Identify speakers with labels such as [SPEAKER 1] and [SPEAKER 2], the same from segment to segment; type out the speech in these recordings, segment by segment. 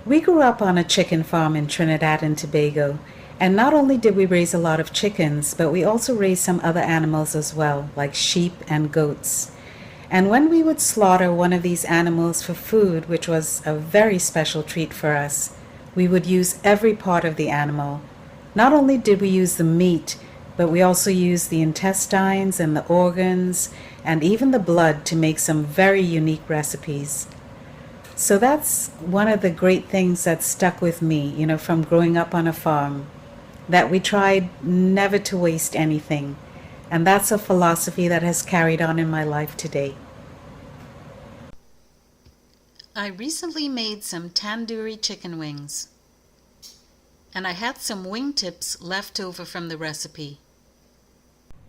[SPEAKER 1] We grew up on a chicken farm in Trinidad and Tobago, and not only did we raise a lot of chickens, but we also raised some other animals as well, like sheep and goats. And when we would slaughter one of these animals for food, which was a very special treat for us, we would use every part of the animal. Not only did we use the meat, but we also used the intestines and the organs and even the blood to make some very unique recipes. So that's one of the great things that stuck with me, from growing up on a farm, that we tried never to waste anything. And that's a philosophy that has carried on in my life today. I recently made some tandoori chicken wings, and I had some wing tips left over from the recipe.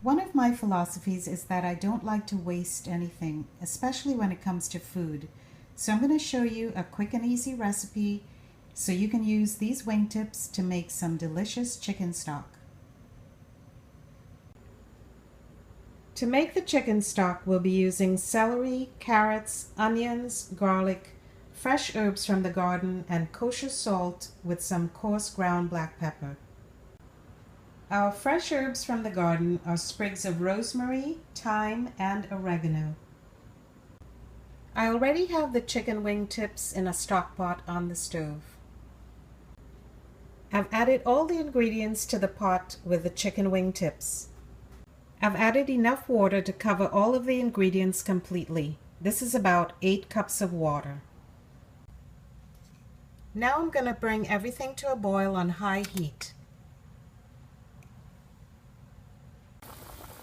[SPEAKER 1] One of my philosophies is that I don't like to waste anything, especially when it comes to food. So I'm going to show you a quick and easy recipe so you can use these wing tips to make some delicious chicken stock. To make the chicken stock, we'll be using celery, carrots, onions, garlic, fresh herbs from the garden, and kosher salt with some coarse ground black pepper. Our fresh herbs from the garden are sprigs of rosemary, thyme, and oregano. I already have the chicken wing tips in a stock pot on the stove. I've added all the ingredients to the pot with the chicken wing tips. I've added enough water to cover all of the ingredients completely. This is about 8 cups of water. Now I'm going to bring everything to a boil on high heat.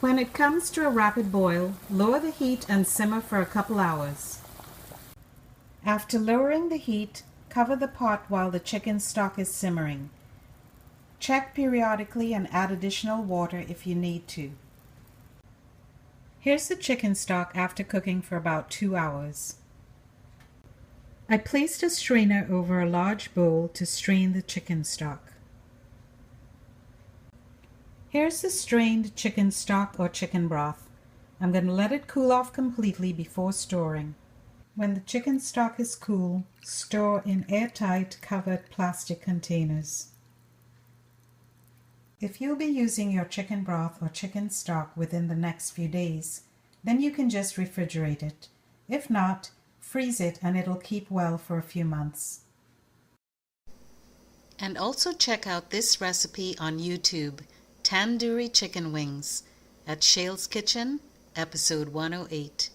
[SPEAKER 1] When it comes to a rapid boil, lower the heat and simmer for a couple hours. After lowering the heat, cover the pot while the chicken stock is simmering. Check periodically and add additional water if you need to. Here's the chicken stock after cooking for about 2 hours. I placed a strainer over a large bowl to strain the chicken stock. Here's the strained chicken stock or chicken broth. I'm going to let it cool off completely before storing. When the chicken stock is cool, store in airtight covered plastic containers. If you'll be using your chicken broth or chicken stock within the next few days, then you can just refrigerate it. If not, freeze it and it'll keep well for a few months. And also check out this recipe on YouTube, Tandoori Chicken Wings, at SHAIL'S Kitchen, episode 108.